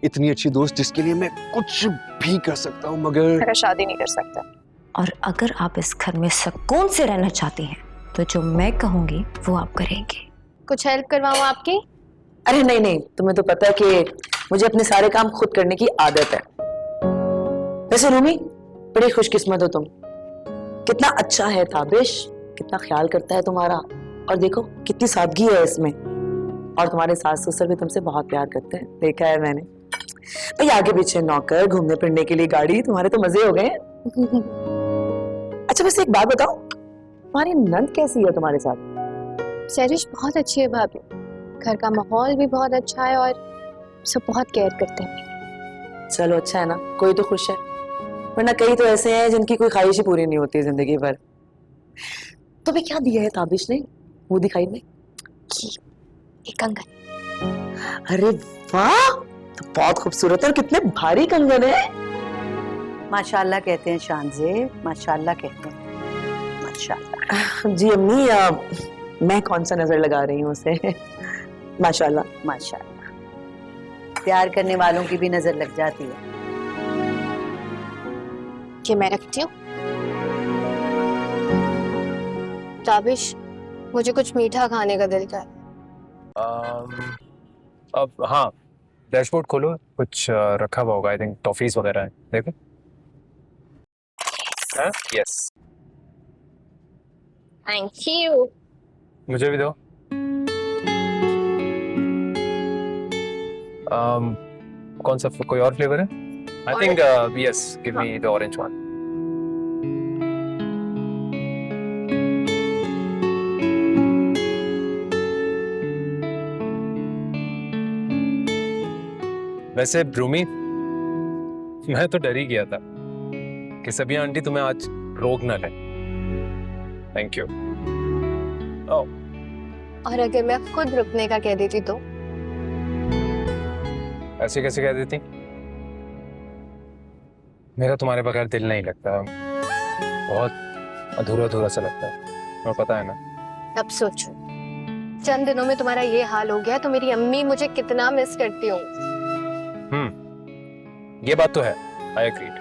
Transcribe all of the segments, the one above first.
इतनी अच्छी दोस्त जिसके लिए मैं कुछ भी कर सकता हूँ, मगर शादी नहीं कर सकता। और अगर आप इस घर में सुकून से रहना चाहती हैं तो जो मैं कहूंगी वो आप करेंगे। कुछ हेल्प करवाऊँ आपकी? अरे नहीं नहीं, तुम्हें तो पता है कि मुझे अपने सारे काम खुद करने की आदत है। वैसे रूमी, बड़ी खुशकिस्मत हो तुम। कितना अच्छा है ताबिश, कितना ख्याल करता है तुम्हारा, और देखो कितनी सादगी है इसमें। और तुम्हारे सास ससुर भी तुमसे बहुत प्यार करते हैं, देखा है मैंने। भाई आगे पीछे नौकर, घूमने फिरने के लिए गाड़ी, तुम्हारे तो मजे हो गए। अच्छा वैसे एक बात बताओ, तुम्हारी नंद कैसी है तुम्हारे साथ? सैरिश बहुत अच्छी है भाभी, घर का माहौल भी बहुत अच्छा है और सब बहुत केयर करते हैं। चलो अच्छा है ना, कोई तो खुश है, वरना कई तो ऐसे हैं जिनकी कोई ख्वाहिश ही पूरी नहीं होती जिंदगी भर। तुम्हें क्या दिया है ताबिश ने, वो दिखाई नहीं? एक कंगन। अरे वाह, तो बहुत खूबसूरत है और कितने भारी कंगन है। माशाल्लाह कहते हैं शानजे, माशाल्लाह कहते हैं, माशाल्लाह। जी अम्मी, मैं कौन सा नजर लगा रही हूँ उसे। माशाल्लाह माशाल्लाह, प्यार करने वालों की भी नजर लग जाती है। ये मैं रखती हूँ। ताबिश, मुझे कुछ मीठा खाने का दिल कर। अब हाँ, डैशबोर्ड खोलो, कुछ रखा हुआ होगा, आई थिंक टॉफीज वगैरह है, देखो। हाँ यस, थैंक यू। मुझे भी दो। कौन सा, कोई और फ्लेवर है? I think yes, give me the orange one. वैसे रूमी, मैं तो डर ही गया था कि सबिया आंटी तुम्हें आज रोक ना ले। Thank you. और अगर मैं खुद रुकने का कह देती तो? ऐसे कैसे कह देती? मेरा तुम्हारे बगैर दिल नहीं लगता, बहुत अधूरा अधूरा सा लगता है, और पता है ना। अब सोचो, चंद दिनों में तुम्हारा ये हाल हो गया तो मेरी अम्मी मुझे कितना मिस करती होंगी। ये बात तो है, आई एग्रीड।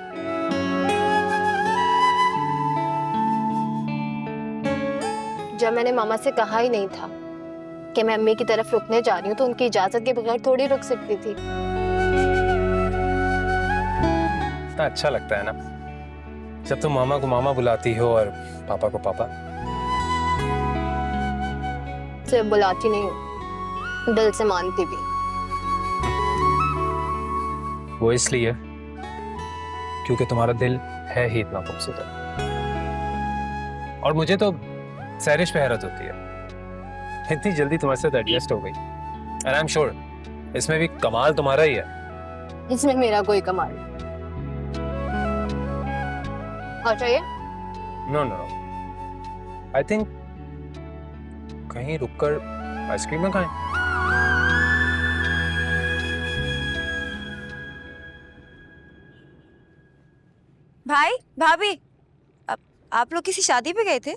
जब मैंने मामा से कहा ही नहीं था कि मैं अम्मी की तरफ रुकने जा रही हूँ तो उनकी इजाजत के बगैर थोड़ी रुक सकती थी। इतना अच्छा लगता है ना जब तुम मामा को मामा बुलाती हो और पापा को पापा। सिर्फ बुलाती नहीं हूँ, दिल से मानती भी। वो इसलिए क्योंकि तुम्हारा दिल है ही इतना खूबसूरत, और मुझे तो सैरिश पे हैरत होती है, इतनी जल्दी तुम्हारे साथ एडजस्ट हो गई। एंड आई एम श्योर इसमें भी कमाल तुम्हारा ही है। इसमें मेरा कोई कमाल नहीं। और चाहिए? No no no, I think कहीं रुककर आइसक्रीम में खाएं। भाई भाभी, आप लोग किसी शादी पे गए थे?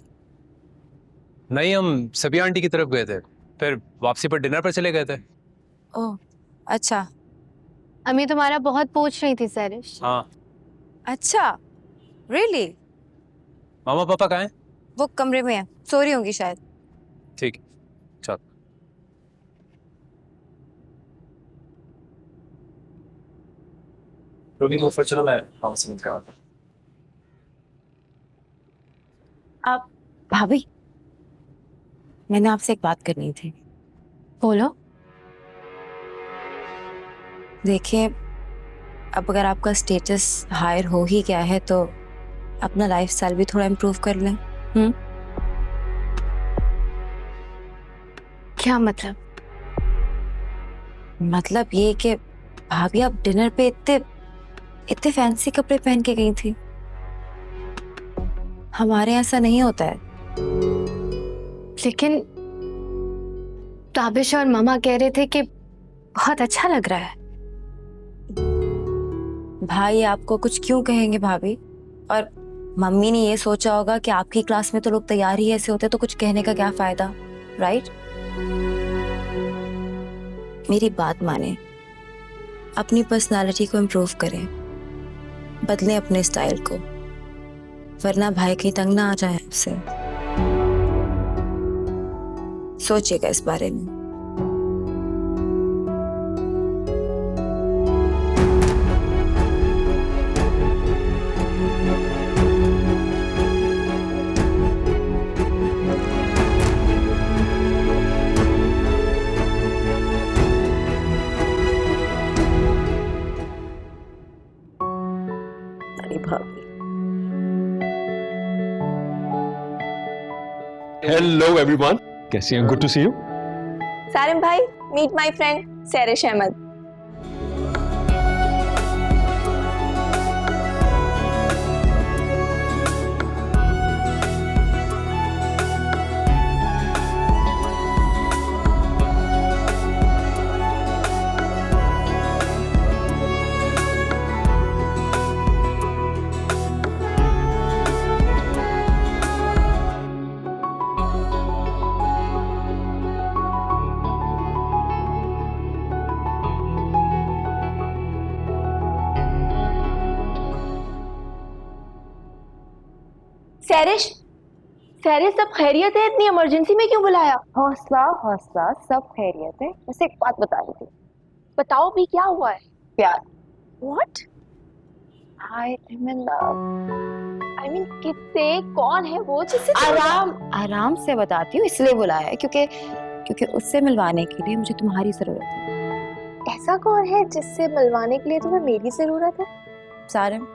नहीं, हम सबिया आंटी की तरफ गए थे, फिर वापसी पर डिनर पर चले गए थे। ओह अच्छा। अम्मी तुम्हारा बहुत पूछ रही थी सैरिश। हाँ। अच्छा रियली? मामा पापा कहाँ हैं? वो कमरे में है, सो रही होंगी शायद। ठीक, चल। रोबी को ऊपर चलो, मैं मामा से मिलकर आता हूँ। आप भाभी, मैंने आपसे एक बात करनी थी। बोलो। देखिए, अब अगर आपका स्टेटस हायर हो ही गया है तो अपना लाइफस्टाइल भी थोड़ा इम्प्रूव कर लें। क्या मतलब? मतलब ये कि भाभी आप डिनर पे इतने इतने फैंसी कपड़े पहन के गई थी। हमारे यहाँ ऐसा नहीं होता है। लेकिन ताबिश और मामा कह रहे थे कि बहुत अच्छा लग रहा है। भाई आपको कुछ क्यों कहेंगे भाभी? और मम्मी ने ये सोचा होगा कि आपकी क्लास में तो लोग तैयार ही ऐसे होते, तो कुछ कहने का क्या फायदा, राइट? मेरी बात माने, अपनी पर्सनालिटी को इम्प्रूव करें, बदलें अपने स्टाइल को, वरना भाई कहीं तंग ना आ जाए आपसे। सोचिएगा इस बारे में। अरे भाभी, हेलो एवरीवन, कैसी हैं? Good to see you. Sarim भाई, meet my friend Sairish Ahmad. Sairish, Sairish सब खैरियत है? इतनी इमरजेंसी में क्यों बुलाया? हौसला हौसला, सब खैरियत है। बस एक बात बता रही थी। बताओ भी, क्या हुआ है? प्यार। What? I am in love. I mean किससे? कौन है वो जिससे आराम से बताती हूँ, इसलिए बुलाया है क्योंकि उससे मिलवाने के लिए मुझे तुम्हारी जरूरत है। ऐसा कौन है जिससे मिलवाने के लिए तुम्हें मेरी जरूरत है? सारिम।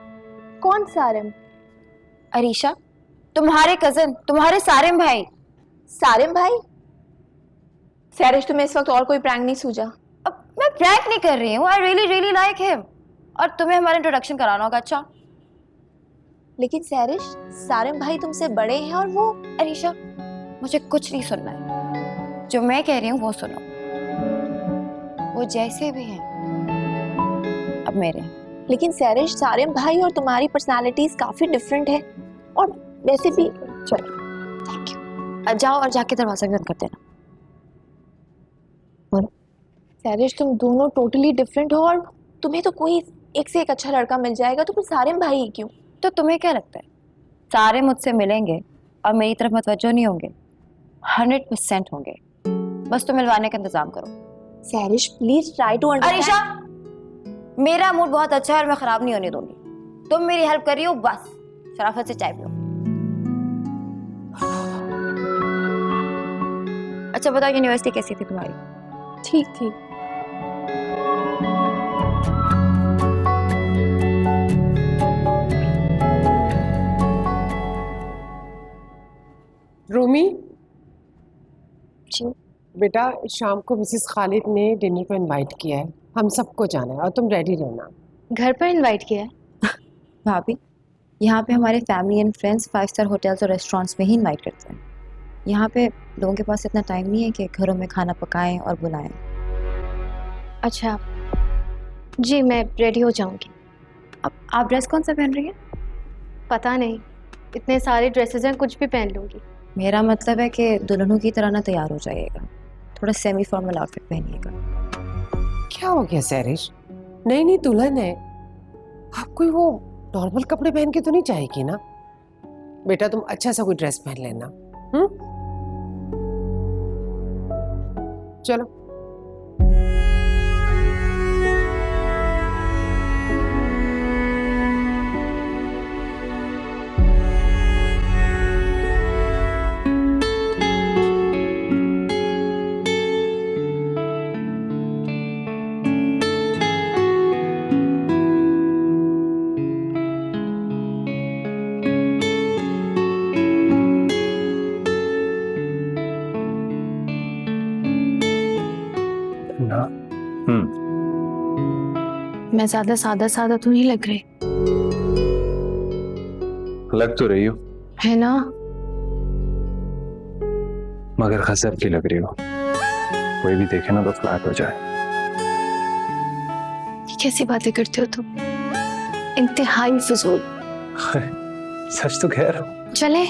कौन सारिम? अरीशा, तुम्हारे कजन, तुम्हारे सारिम भाई। सारिम भाई? सैरिश, तुम्हें इस वक्त और कोई प्रैंक नहीं सूझा? अब मैं प्रैंक नहीं कर रही हूँ, I really really like him, और तुम्हें हमारा इंट्रोडक्शन कराना होगा। अच्छा लेकिन सैरिश, सारिम भाई तुमसे बड़े हैं और वो। अरीशा, मुझे कुछ नहीं सुनना है, जो मैं कह रही हूँ वो सुनो। वो जैसे भी हैं अब मेरे हैं। लेकिन सैरिश, सारिम भाई और तुम्हारी पर्सनालिटीज काफी डिफरेंट है, और वैसे भी। चलो थैंक यू, जाओ और जाके दरवाजा भी बंद कर देना। सैरिश, तुम दोनों टोटली डिफरेंट हो, और तुम्हें तो कोई एक से एक अच्छा लड़का मिल जाएगा, तो फिर सारिम भाई ही क्यों? तो तुम्हें क्या लगता है सारे मुझसे मिलेंगे और मेरी तरफ मुतवज्जो नहीं होंगे? 100% होंगे, बस तुम मिलवाने का इंतजाम करो। Sairish, please try to understand. Areesha, मेरा मूड बहुत अच्छा है और मैं खराब नहीं होने दूंगी। तुम मेरी हेल्प कर रही हो, बस शराफत से चाय पियो। अच्छा बताओ, यूनिवर्सिटी कैसी थी तुम्हारी? ठीक थी। रूमी जी बेटा, शाम को मिसेस खालिद ने डिनर पर इनवाइट किया है, हम सबको जाना है और तुम रेडी रहना। घर पर इनवाइट किया है? भाभी, यहाँ पे हमारे family and friends 5 star hotels और रेस्टोरेंट्स में ही इनवाइट करते हैं। यहाँ पे लोगों के पास इतना टाइम नहीं है कि घरों में खाना पकाएं और बुलाएं। अच्छा जी, मैं रेडी हो जाऊंगी। अब आप ड्रेस कौन सा पहन रही हैं? पता नहीं, इतने सारे ड्रेसेस हैं, कुछ भी पहन लूंगी। मेरा मतलब है कि दुल्हनों की तरह ना तैयार हो जाइएगा, थोड़ा सेमी फॉर्मल आउटफिट पहनिएगा। क्या हो गया सैरिश? नई नई दुल्हन है, आप कोई वो नॉर्मल कपड़े पहन के तो नहीं जाएगी ना? बेटा तुम अच्छा सा कोई ड्रेस पहन लेना। चलो। मैं ज्यादा सादा सादा तो नहीं लग रही? लग तो रही हो, है ना? मगर गजब की लग रही हो, कोई भी देखे ना तो फ्लैट हो जाए। ये कैसी बातें करते हो तुम? इंतहाई फजूल। सच तो कह रहा हूं। चले?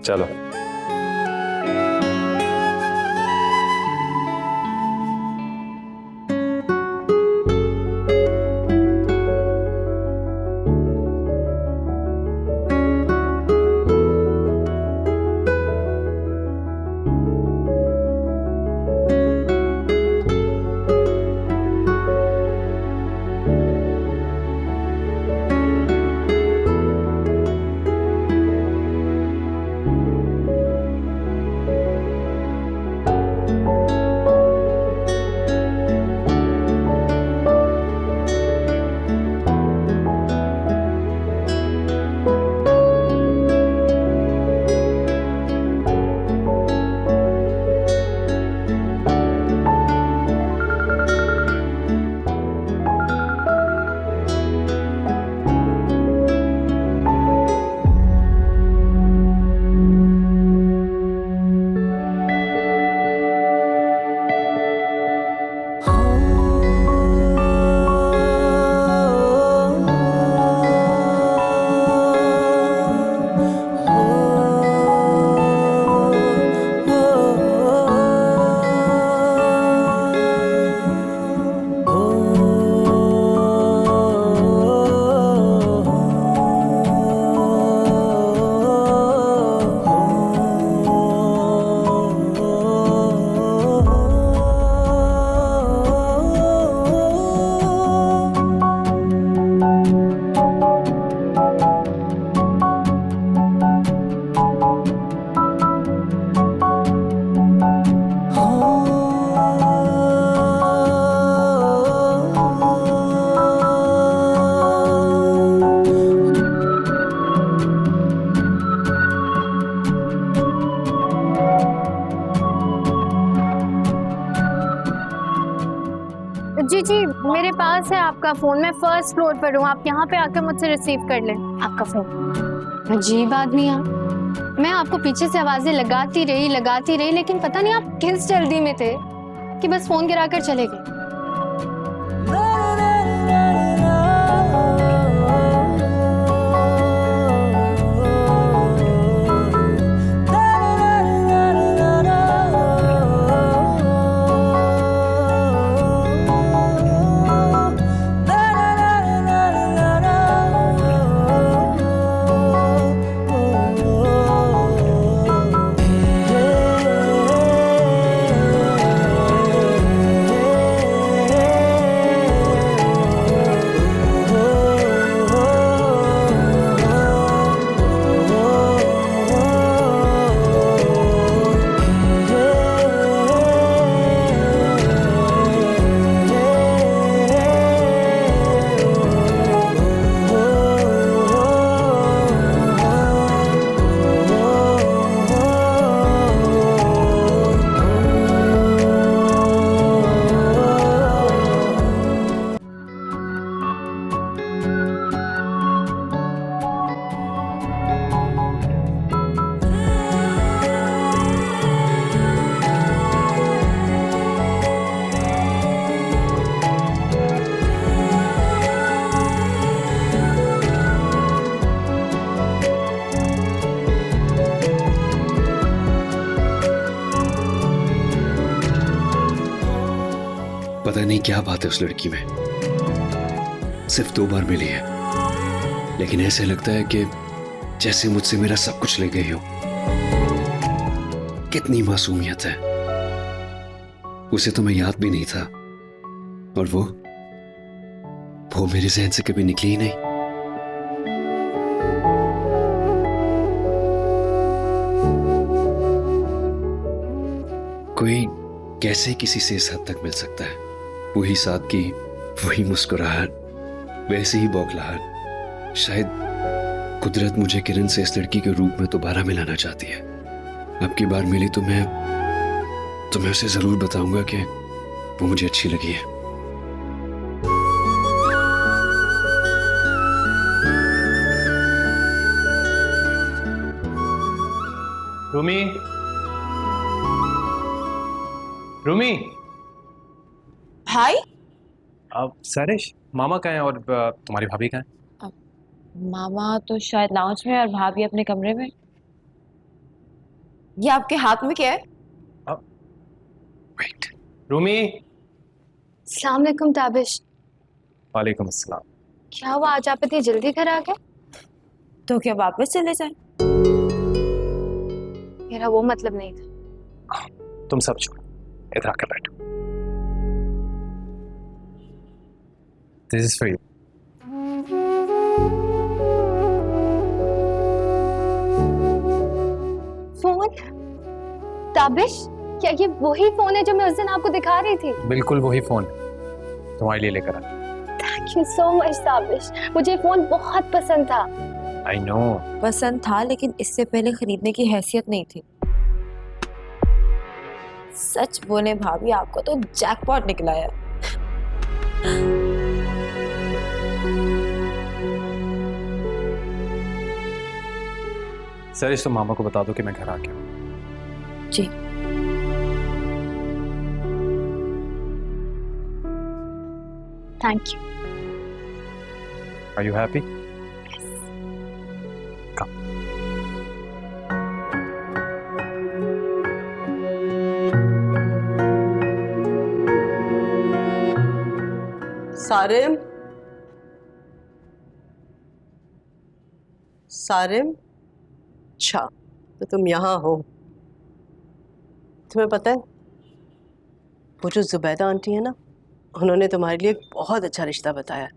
चलो। जी जी, मेरे पास है आपका फोन, मैं फर्स्ट फ्लोर पर हूँ, आप यहाँ पे आकर मुझसे रिसीव कर लें आपका फोन। अजीब आदमी आप, मैं आपको पीछे से आवाजें लगाती रही, लेकिन पता नहीं आप किस जल्दी में थे कि बस फोन गिरा कर चले गए। पता नहीं क्या बात है उस लड़की में, सिर्फ 2 बार मिली है, लेकिन ऐसे लगता है कि जैसे मुझसे मेरा सब कुछ ले गई हो। कितनी मासूमियत है, उसे तो मैं याद भी नहीं था, और वो मेरे जहन से कभी निकली ही नहीं। कोई कैसे किसी से इस हद तक मिल सकता है? वही सादगी, वही मुस्कुराहट, वैसे ही बौखलाहट। शायद कुदरत मुझे किरण से इस लड़की के रूप में दोबारा मिलाना चाहती है। अब की बार मिली तो मैं उसे जरूर बताऊंगा कि वो मुझे अच्छी लगी है। रूमी भाई, अब सरिश, मामा कहाँ हैं और तुम्हारी भाभी कहाँ हैं? मामा तो शायद लाउंज में और भाभी अपने कमरे में। ये आपके हाथ में क्या है? वेट, रूमी। अस्सलाम वालेकुम ताबिश। वालेकुम अस्सलाम। क्या हुआ, आज आप इतनी जल्दी घर आ गए? तो क्या वापस चले जाएं? मेरा वो मतलब नहीं था। तुम सब छोड़ो, इधर आकर बैठो। This is for you. Phone? Tabish, क्या ये वही फोन है जो मैं उस दिन आपको दिखा रही थी? बिल्कुल वही फोन तुम्हारे लिए लेकर आया। Thank you so much Tabish, मुझे फोन बहुत पसंद था। I know. पसंद था, लेकिन इससे पहले खरीदने की हैसियत नहीं थी। सच बोले भाभी, आपको तो जैकपॉट निकला है। सरिश, तुम मामा को बता दो कि मैं घर आ गया हूं। जी। Thank you. Are you happy? Sarim, Sarim, अच्छा तो तुम यहाँ हो। तुम्हें पता है वो जो जुबैदा आंटी है ना, उन्होंने तुम्हारे लिए एक बहुत अच्छा रिश्ता बताया,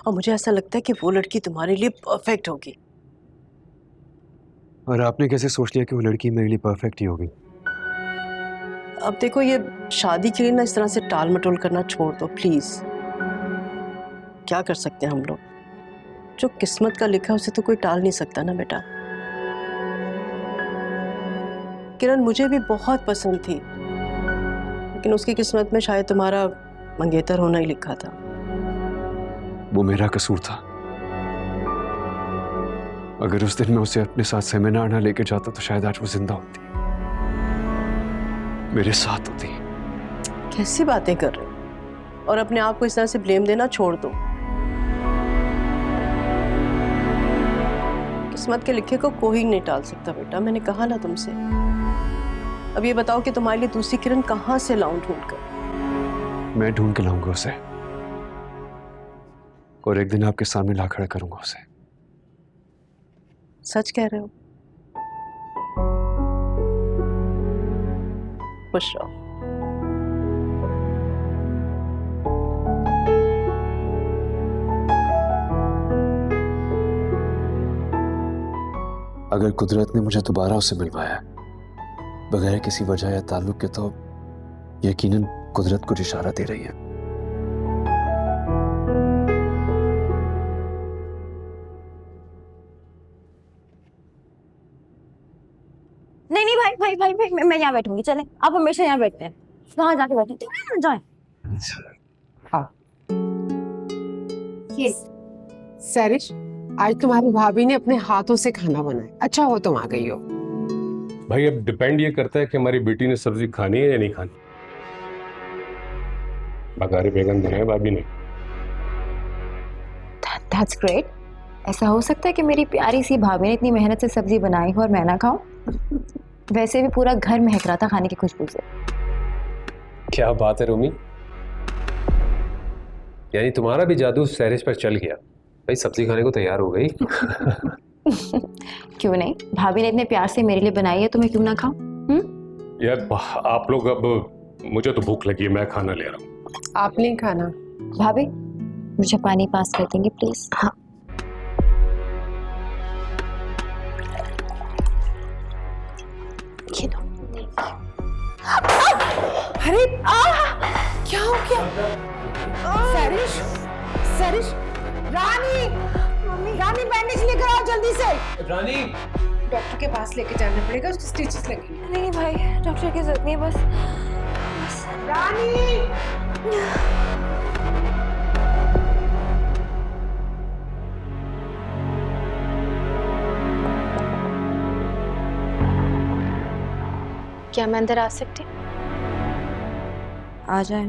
और मुझे ऐसा लगता है कि वो लड़की तुम्हारे लिए परफेक्ट होगी। और आपने कैसे सोच लिया कि वो लड़की मेरे लिए परफेक्ट ही होगी? अब देखो, ये शादी के लिए ना इस तरह से टाल मटोल करना छोड़ दो प्लीज। क्या कर सकते हैं हम लोग, जो किस्मत का लिखा है उसे तो कोई टाल नहीं सकता ना बेटा। किरण मुझे भी बहुत पसंद थी, लेकिन उसकी किस्मत में शायद तुम्हारा मंगेतर होना ही लिखा था। वो मेरा कसूर था। अगर उस दिन मैं उसे अपने साथ सेमिनार ना लेके जाता तो शायद आज वो जिंदा होती, मेरे साथ होती। कैसी बातें कर रहे हो? और अपने आप को इस तरह से ब्लेम देना छोड़ दो। किस्मत के लिखे को कोई नहीं टाल सकता बेटा, मैंने कहा ना तुमसे। अब ये बताओ कि तुम्हारे लिए दूसरी किरण कहाँ से लाऊं ढूंढ कर? मैं ढूंढ के लाऊंगा उसे और एक दिन आपके सामने ला खड़ा करूंगा उसे। सच कह रहे हो? खुश रहो। अगर कुदरत ने मुझे दोबारा उससे मिलवाया बगैर किसी वजह या ताल्लुक के, तो यकीनन कुदरत कुछ इशारा दे रही है। नहीं नहीं भाई भाई भाई, भाई मैं यहाँ बैठूंगी, चले आप हमेशा यहाँ बैठते हैं, वहां जाके बैठे जाए। ये सैरिश, आज तुम्हारी भाभी ने अपने हाथों से खाना बनाया, अच्छा हो तुम आ गई हो। भाई अब डिपेंड ये करता है कि हमारी बेटी ने सब्जी खानी है या नहीं खानी। बघारे बैगन देने हैं भाभी ने। That's great. ऐसा हो सकता है कि मेरी प्यारी सी भाभी ने इतनी मेहनत से सब्जी बनाई हो और मैं ना खाऊं? वैसे भी पूरा घर महक रहा था खाने की खुशबू से। क्या बात है रोमी, यानी तुम्हारा भी जादू सैरिश पर चल गया। भाई सब्जी खाने को तैयार हो गई। क्यों नहीं, भाभी ने इतने प्यार से मेरे लिए बनाई है तो मैं क्यों ना खाऊं? यार आप लोग, अब मुझे तो भूख लगी है, मैं खाना ले रहा हूँ। आप नहीं खाना? भाभी मुझे पानी पास कर देंगे प्लीज? हाँ। ये लो। अरे क्या हो गया? सैरिश, सैरिश, रानी, रानी बैंडेज लेकर आओ जल्दी से। रानी, डॉक्टर के पास लेके जाना पड़ेगा, उसकी स्टिचेस लगेंगे। नहीं भाई, डॉक्टर की जरूरत नहीं है, बस रानी, क्या मैं अंदर आ सकती हूँ? आ जाए।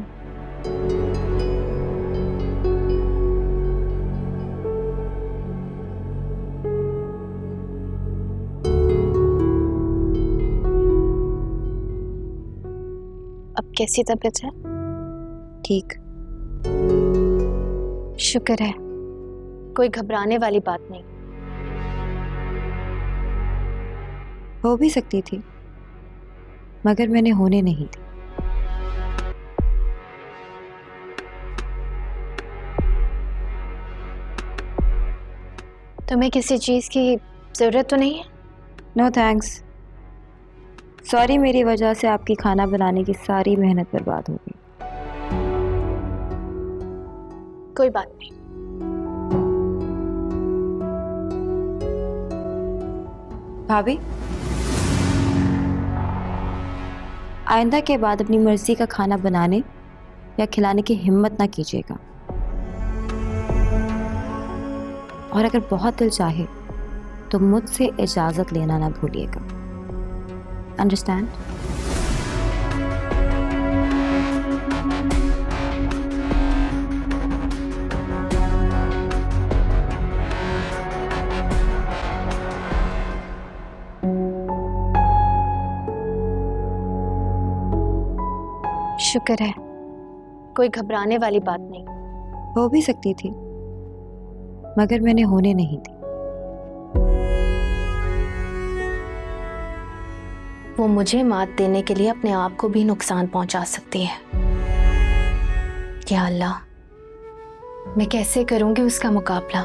अब कैसी तबीयत है? ठीक। शुक्र है, कोई घबराने वाली बात नहीं। हो भी सकती थी मगर मैंने होने नहीं दी। तुम्हें किसी चीज की जरूरत तो नहीं है? No thanks. सॉरी, मेरी वजह से आपकी खाना बनाने की सारी मेहनत बर्बाद हो गई। कोई बात नहीं। भाभी, आइंदा के बाद अपनी मर्जी का खाना बनाने या खिलाने की हिम्मत ना कीजिएगा, और अगर बहुत दिल चाहे तो मुझसे इजाजत लेना ना भूलिएगा। अंडरस्टैंड? शुक्र है, कोई घबराने वाली बात नहीं। हो भी सकती थी मगर मैंने होने नहीं दी। वो मुझे मात देने के लिए अपने आप को भी नुकसान पहुंचा सकती है। या अल्लाह, मैं कैसे करूंगी उसका मुकाबला?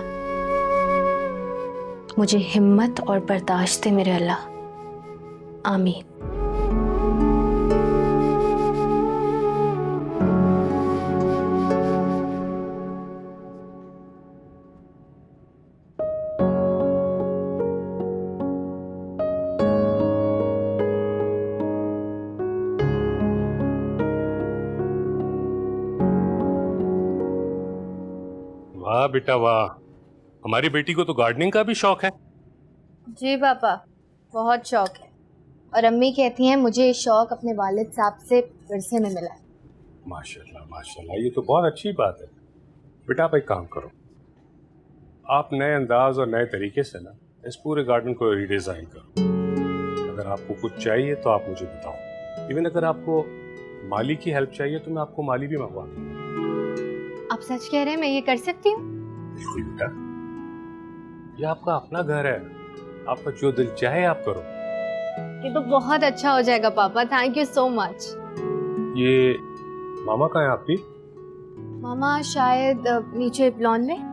मुझे हिम्मत और बर्दाश्त दे मेरे अल्लाह। आमीन। वाह बेटा वाह, हमारी बेटी को तो गार्डनिंग का भी शौक है। जी पापा, बहुत शौक है। और अम्मी कहती हैं मुझे ये शौक अपने वालिद साहब से विरसे में मिला है। माशाल्लाह माशाल्लाह, ये तो बहुत अच्छी बात है। बेटा आप एक काम करो, आप नए अंदाज और नए तरीके से ना इस पूरे गार्डन को रीडिजाइन करो। अगर आपको कुछ चाहिए तो आप मुझे बताओ। इवन अगर आपको माली की हेल्प चाहिए तो मैं आपको माली भी मंगवा दूंगा। आप सच कह रहे हैं, मैं ये कर सकती हूँ? बिल्कुल बेटा, ये आपका अपना घर है, आपका जो दिल चाहे आप करो। ये तो बहुत अच्छा हो जाएगा पापा, थैंक यू सो मच। ये मामा कहाँ है आपकी? मामा शायद नीचे लॉन में।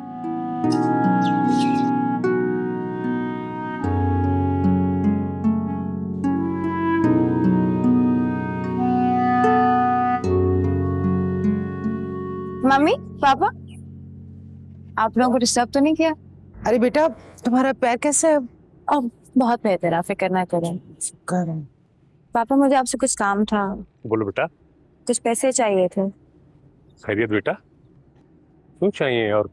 मम्मी पापा, आप लोगों को डिस्टर्ब तो नहीं किया? अरे बेटा, तुम्हारा पैर कैसा है? अब बहुत बेहतर है, फिक्र ना करें। पापा मुझे आपसे कुछ काम था, बोलो बेटा। कुछ पैसे चाहिए थे। खैरियत बेटा? क्यों चाहिए और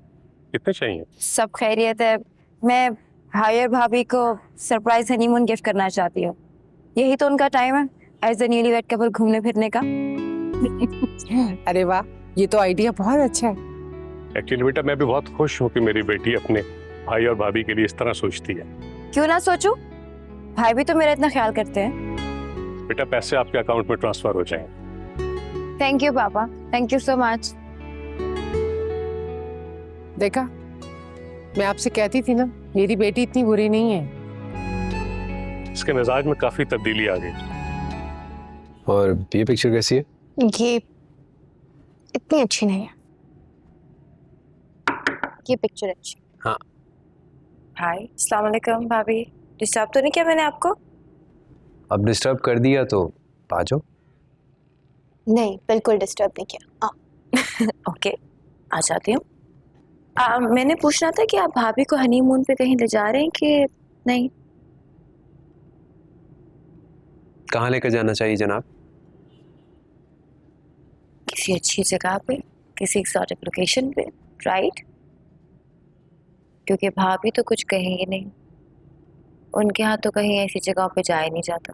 कितने चाहिए? सब खैरियत है। मैं भाई और भाभी को सरप्राइज हनीमून गिफ्ट करना चाहती हूँ। यही तो उनका टाइम है as a newly wed couple घूमने फिरने का। अरे वाह, ये तो आइडिया बहुत अच्छा है। एक्चुअली बेटा मैं भी बहुत खुश हूँ कि मेरी बेटी अपने भाई और भाभी के लिए इस तरह सोचती है। क्यों ना सोचूं, भाई भी तो मेरा इतना ख्याल करते हैं। बेटा पैसे आपके अकाउंट में ट्रांसफर हो जाएंगे। थैंक यू पापा, थैंक यू सो मच। देखा, मैं आपसे कहती थी ना, मेरी बेटी इतनी बुरी नहीं है। इसके मिजाज में काफी तब्दीली आ गई। और ये पिक्चर कैसी है? ये इतनी अच्छी नहीं है। ये पिक्चर अच्छी। हाँ। हाय, अस्सलाम वालेकुम भाभी। डिस्टर्ब तो नहीं किया मैंने आपको? अब डिस्टर्ब कर दिया तो आ जाओ। नहीं, बिल्कुल डिस्टर्ब नहीं किया। ओके, आ जाती हूँ। मैंने पूछना था कि आप भाभी को हनीमून पे कहीं ले जा रहे हैं कि नहीं? कहाँ लेकर जाना चाहिए जनाब? किसी अच्छी जगह पे, किसी एक्सोटिक लोकेशन पे, राइट? क्योंकि भाभी तो कुछ कहेंगे नहीं, उनके यहाँ तो कहीं ऐसी जगह पे जाया नहीं जाता।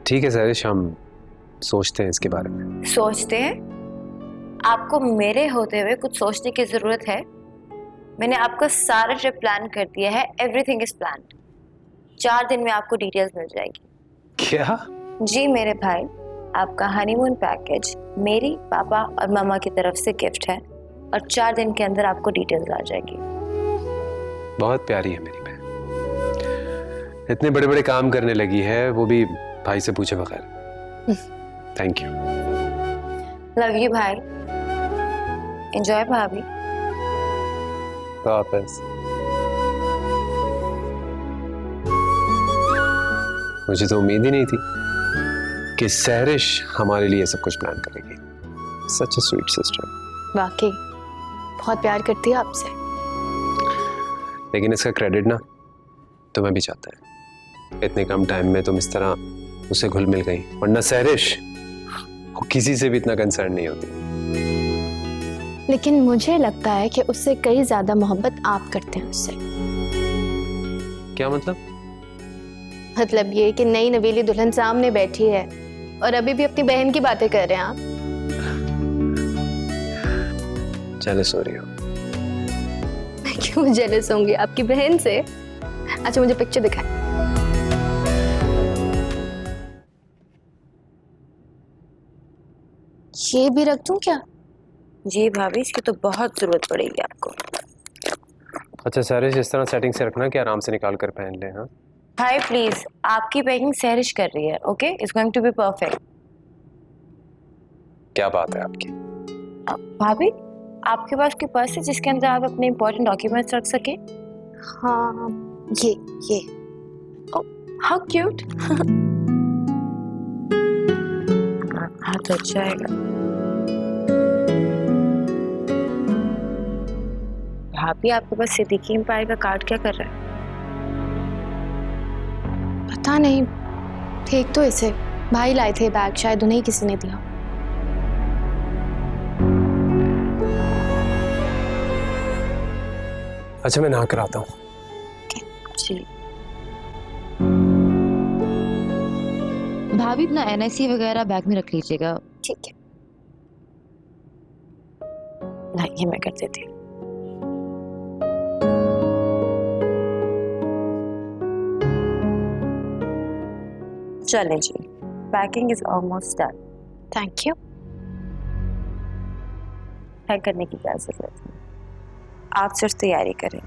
ठीक है सरिश, हम सोचते हैं इसके बारे में। सोचते हैं? आपको मेरे होते हुए कुछ सोचने की जरूरत है? मैंने आपका सारा ट्रिप प्लान कर दिया है, एवरीथिंग इज प्लान्ड। 4 दिन में आपको डिटेल्स मिल जाएगी। क्या? जी मेरे भाई, आपका हनीमून पैकेज मेरी, पापा और मामा की तरफ से गिफ्ट है और 4 दिन के अंदर आपको डिटेल्स आ जाएगी। बहुत प्यारी है मेरी बहन, इतने बड़े बड़े काम करने लगी है, वो भी भाई से पूछे बगैर। Thank you. लव यू भाई, एंजॉय भाभी। वापस मुझे तो उम्मीद ही नहीं थी कि सहरिश हमारे लिए सब कुछ प्लान करेगी। सच अ स्वीट सिस्टर। वाकई बहुत प्यार करती है आपसे। लेकिन इसका क्रेडिट ना तुम्हें भी चाहता है। इतने कम टाइम में तुम इस तरह उसे घुल मिल गई, वरना सहरिश वो किसी से भी इतना कंसर्न नहीं होती। लेकिन मुझे लगता है कि उससे कई ज्यादा मोहब्बत आप करते हैं उससे। क्या मतलब? मतलब ये कि नई नवेली दुल्हन सामने बैठी है और अभी भी अपनी बहन की बातें कर रहे हैं आप। जेलस हो रही हो? मैं क्यों जेलस होंगी आपकी बहन से? अच्छा मुझे पिक्चर दिखाएं। ये भी रख दूं क्या? जी भाभी, इसकी तो बहुत जरूरत पड़ेगी आपको। अच्छा सहरिश, इस तरह सेटिंग से रखना कि आराम से निकाल कर पहन ले। हाँ भाई प्लीज, आपकी पैकिंग सहरिश कर रही है, okay? It's going to be perfect. क्या बात है आपकी? भाभी, आपके पास कोई पर्स है जिसके अंदर आप अपने इंपॉर्टेंट डॉक्यूमेंट्स रख सके? हाँ, ये। How cute. हाँ तो अच्छा है। भाभी, आपके पास सिद्दीकी एम्पायर का कार्ड क्या कर रहा है? पता नहीं, फेंक तो इसे। भाई लाए थे बैग, शायद उन्हें किसी ने दिया। अच्छा मैं नहा कर आता हूँ। जी। भाभी अपना एनआईसी वगैरह बैग में रख लीजिएगा। ठीक है, लाइए मैं कर देती हूँ। चलें जी, packing is almost done. Thank you. Pack करने की क्या जरूरत है, आप सिर्फ तैयारी करें।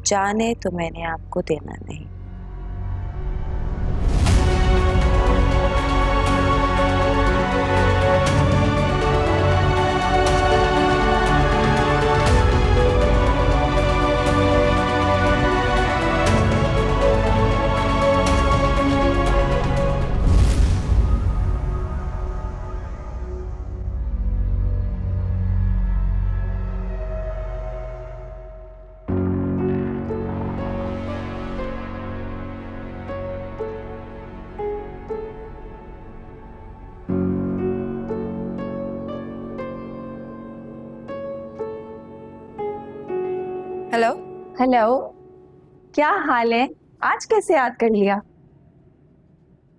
जाने तो मैंने आपको देना नहीं। हेलो हेलो, क्या हाल है? आज कैसे याद कर लिया?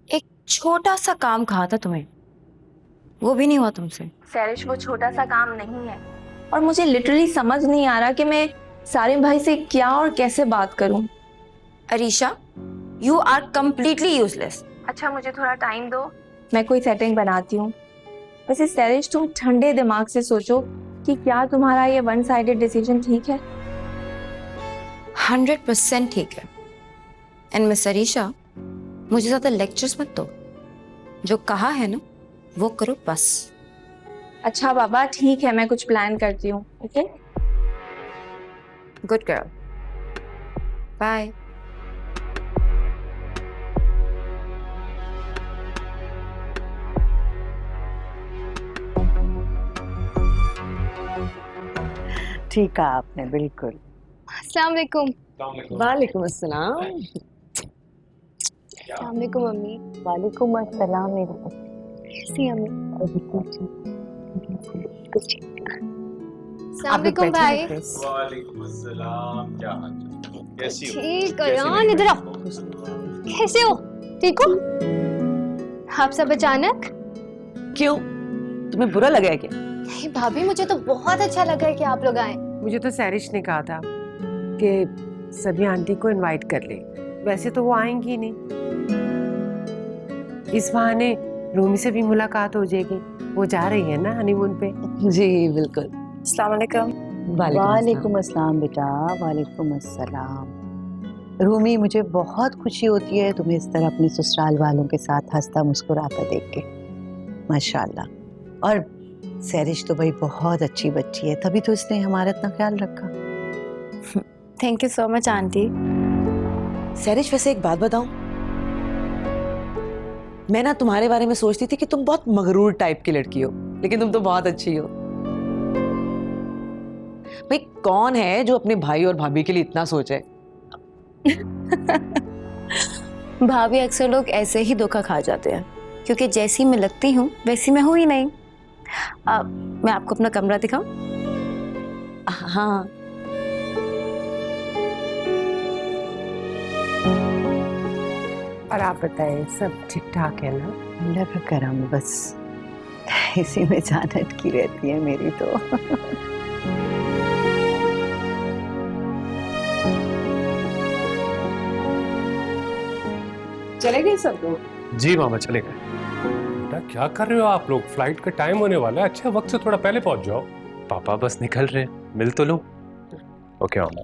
एक छोटा सा काम कहा था तुम्हें, वो भी नहीं हुआ तुमसे। सैरिश, वो छोटा सा काम नहीं है और मुझे लिटरली समझ नहीं आ रहा कि मैं सारिम भाई से क्या और कैसे बात करूं। Arisha, you are completely useless. अच्छा, मुझे थोड़ा टाइम दो, मैं कोई सेटिंग बनाती हूँ। वैसे सैरिश, तुम ठंडे दिमाग से सोचो कि क्या तुम्हारा ये वन साइडेड डिसीजन ठीक है? 100% ठीक है। एंड मिस अरीशा, मुझे ज्यादा लेक्चर्स मत दो, जो कहा है ना वो करो बस। अच्छा बाबा, ठीक है, मैं कुछ प्लान करती हूँ। Okay, good girl, bye. ठीक है आपने, बिल्कुल। अस्सलाम वालेकुम। वालेकुम अस्सलाम। अस्सलाम वालेकुम मम्मी। वालेकुम अस्सलाम मेरे कैसी हैं अम्मी? अस्सलाम वालेकुम भाई। वालेकुम अस्सलाम, क्या हाल है? कैसी हो? ठीक है यार, इधर आओ। कैसे हो? ठीक हो? आप सब अचानक? क्यों, तुम्हें बुरा लगा है क्या? नहीं भाभी, मुझे तो बहुत अच्छा लगा है कि आप लोग आए। मुझे तो सैरिश ने कहा था कि सभी आंटी को इनवाइट कर ले, वैसे तो वो आएंगी नहीं, इस बहाने रूमी से भी मुलाकात हो जाएगी। वो जा रही है ना हनीमून पे। जी बिल्कुल। अस्सलाम वालेकुम। वालेकुम अस्सलाम बेटा, वालेकुम अस्सलाम। रूमी, मुझे बहुत खुशी होती है तुम्हें इस तरह अपने ससुराल वालों के साथ हंसता मुस्कुराता देख के, माशाल्लाह। और सैरिश तो भाई बहुत अच्छी बच्ची है, तभी तो इसने हमारा इतना ख्याल रखा। Thank you so much aunty. Sairish, वैसे एक बात बताऊं, मैं ना तुम्हारे बारे में सोचती थी कि तुम बहुत मगरूर टाइप की लड़की हो, लेकिन तुम तो बहुत अच्छी हो। भाई कौन है जो अपने भाई और भाभी के लिए इतना सोचे? भाभी, अक्सर लोग ऐसे ही धोखा खा जाते हैं, क्योंकि जैसी मैं लगती हूँ वैसी मैं हूँ ही नहीं। मैं आपको अपना कमरा दिखाऊं? हाँ। और आप बताएं, सब ठीक ठाक है ना? अल्लाह का करम, बस इसी में जान अटकी रहती है मेरी तो। चले गए सब लोग? जी मामा चले गए। बेटा क्या कर रहे हो आप लोग? फ्लाइट का टाइम होने वाला है, अच्छे वक्त से थोड़ा पहले पहुंच जाओ। पापा बस निकल रहे हैं, मिल तो लो। ओके मामा।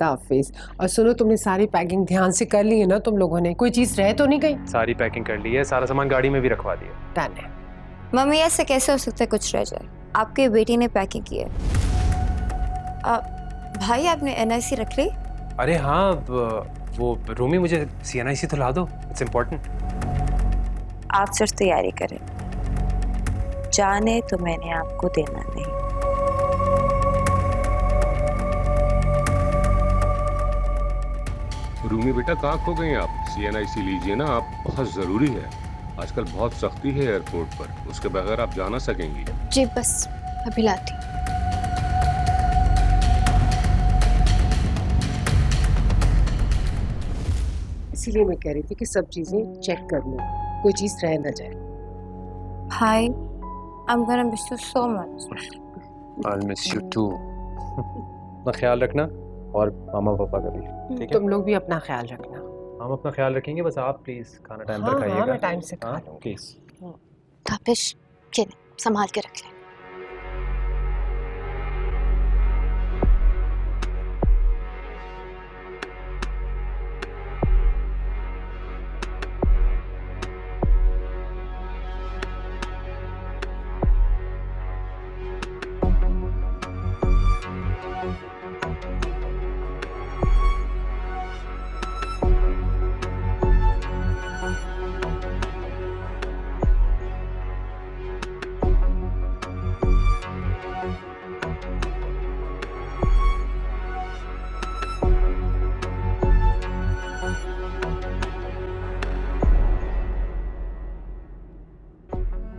हाफिज। और सुनो, तुमने सारी पैकिंग ध्यान से कर ली है ना तुम लोगों ने? कोई चीज रह तो नहीं गई? सारी पैकिंग कर ली है, सारा सामान गाड़ी में भी रखवा दिया। डन है। मम्मी, ऐसे कैसे हो सकता है कुछ रह जाए? आपकी बेटी ने पैकिंग की है। भाई, आपने एनआईसी रख ली? अरे हाँ, वो रूमी मुझे सीएनआईसी तो ला दो, इट्स इम्पोर्टेंट। आप सिर्फ तैयारी करें, जाने तो मैंने आपको देना नहीं। रूमी बेटा कहाँ खो गई आप? सीएनआईसी लीजिए ना आप, बहुत जरूरी है। आजकल बहुत सख्ती है एयरपोर्ट पर, उसके बगैर आप जा ना सकेंगी। जी बस अभी लाती। इसीलिए मैं कह रही थी कि सब चीजें चेक कर लो, कोई चीज रह ना जाए। Hi, I'm gonna miss you so much. I'll miss you too. अपना ख्याल रखना और मामा पापा का भी, ठीक है? तुम लोग भी अपना ख्याल रखना। हम अपना ख्याल रखेंगे, बस आप प्लीज खाना टाइम हाँ, पर खाइएगा। हाँ, मैं टाइम से खा लूंगी। प्लीज। ताबिश, ये ले, संभाल के रख ले।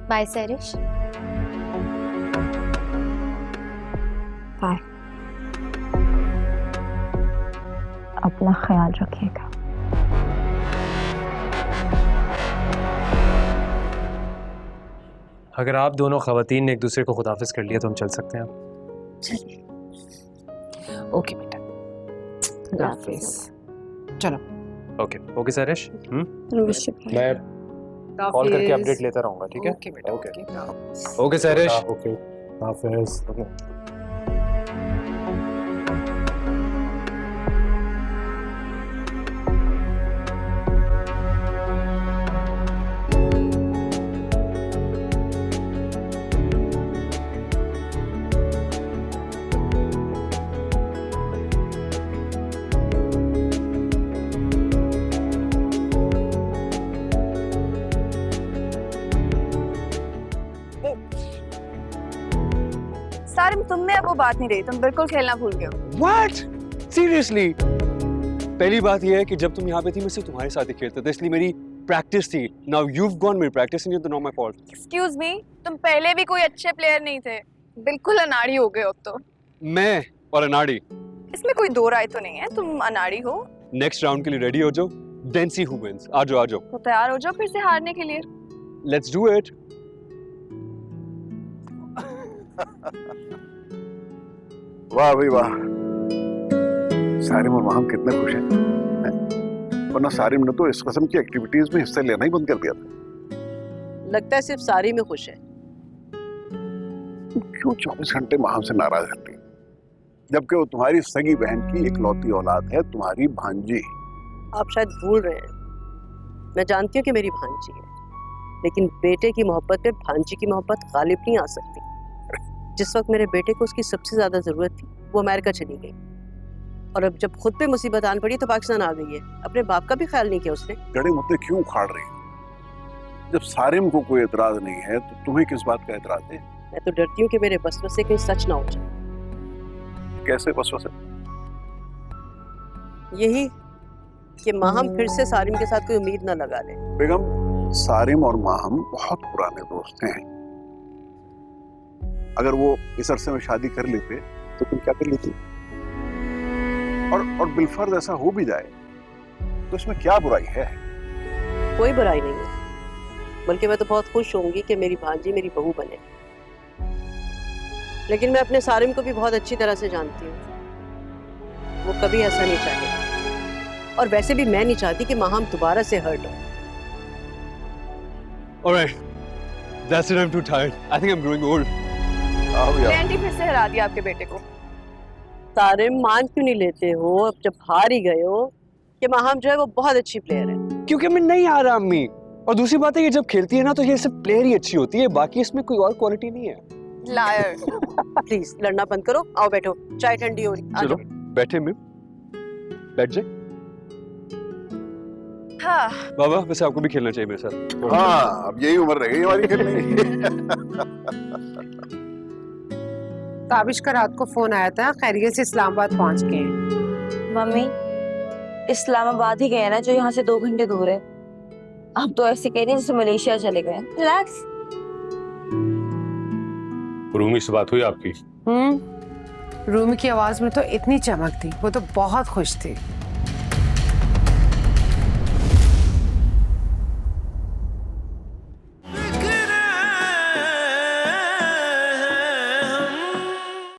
बाय सैरिश। बाय। अपना ख्याल रखिएगा। अगर आप दोनों खवातीन ने एक दूसरे को खुदाफिज कर लिया तो हम चल सकते हैं। ओके बेटा, खुदा हाफिज। चलो। ओके सैरिश, मैं कॉल करके अपडेट लेता रहूंगा, ठीक है? ओके बेटा, ओके सैरिश। ओके, हाफिज। सारिम, तुम में अब वो बात नहीं रही, तुम बिल्कुल खेलना भूल गए हो। What? Seriously? पहली बात यह है कि जब तुम यहाँ पे थी मैं सिर्फ तुम्हारे साथ ही खेलता था, इसलिए मेरी प्रैक्टिस थी। Now you've gone मेरी प्रैक्टिस नहीं है, तो not my fault. Excuse me, तुम पहले भी कोई अच्छे प्लेयर नहीं थे, बिल्कुल अनाड़ी हो गए हो अब तो। मैं और अनाड़ी इसमें कोई दो राय तो नहीं है, तुम अनाड़ी हो। नेक्स्ट राउंड के लिए रेडी हो जाओ, then see who wins. आ जाओ। तो तैयार हो जाओ फिर से हारने के लिए। Let's do it. वाह भाई वाह, सारिम और माहम कितने खुश हैं। वरना सारिम ने तो इस किस्म की एक्टिविटीज में हिस्सा लेना ही बंद कर दिया था। लगता है सिर्फ सारी में खुश है। क्यों 24 घंटे माहम से नाराज रहती, जबकि वो तुम्हारी सगी बहन की इकलौती औलाद है, तुम्हारी भांजी। आप शायद भूल रहे हैं, मैं जानती हूँ कि मेरी भांजी है, लेकिन बेटे की मोहब्बत पे भांजी की मोहब्बत गालिब नहीं आ सकती। जिस वक्त मेरे बेटे को उसकी सबसे ज्यादा जरूरत थी वो अमेरिका चली गई, और अब जब खुद पे मुसीबत आन पड़ी तो पाकिस्तान आ गई है। अपने बाप का भी ख्याल नहीं किया उसने। गड़े मुद्दे क्यों उखाड़ रही हो? जब सारिम को कोई एतराज नहीं है तो तुम्हें किस बात का एतराज है? मैं तो डरती हूँ कि मेरे वसवसे कहीं सच ना हो जाए। कैसे वसवसे? यही कि माहम फिर से सारिम के साथ कोई उम्मीद ना लगा ले। बेगम, सारिम और माहम बहुत पुराने दोस्त हैं। अगर वो इस अरसे में शादी कर लेते तो तुम क्या कर लेती? और बिलफर्ज ऐसा हो भी जाए तो इसमें क्या बुराई है? कोई बुराई नहीं है, बल्कि मैं तो बहुत खुश होंगी कि मेरी भांजी मेरी बहू बने। लेकिन मैं अपने सारिम को भी बहुत अच्छी तरह से जानती हूँ, वो कभी ऐसा नहीं चाहेगा, और वैसे भी मैं नहीं चाहती कि माहम दोबारा से हर्ट हो। Alright, that's it. I'm too tired. I think I'm growing old. Aunty फिर से हरा दिया आपके बेटे को। सारिम, मान क्यों नहीं लेते हो अब जब हार ही गए हो कि माहम जो है वो बहुत अच्छी प्लेयर है? क्योंकि मैं नहीं आ रहा अम्मी, और दूसरी बात है ये जब खेलती है ना तो ये सिर्फ प्लेयर ही अच्छी होती है, बाकी इसमें कोई और क्वालिटी नहीं है। लायर। प्लीज लड़ना बंद करो, आओ बैठो, चाय ठंडी हो रही। चलो बैठे मैं, बैठ जाए। हाँ। बाबा, वैसे आपको भी खेलना चाहिए मेरे साथ। हाँ, अब यही उम्र रह गई हमारी खेलने की। ताबिश का रात को फोन आया था, खैरियत से इस्लामाबाद पहुंच गए हैं। मम्मी, इस्लामाबाद ही गए ना, जो यहाँ से 2 घंटे दूर है। अब तो ऐसे कह रही जैसे मलेशिया चले गए। रिलैक्स। रूमी से बात हुई आपकी? रूमी की आवाज में तो इतनी चमक थी, वो तो बहुत खुश थी।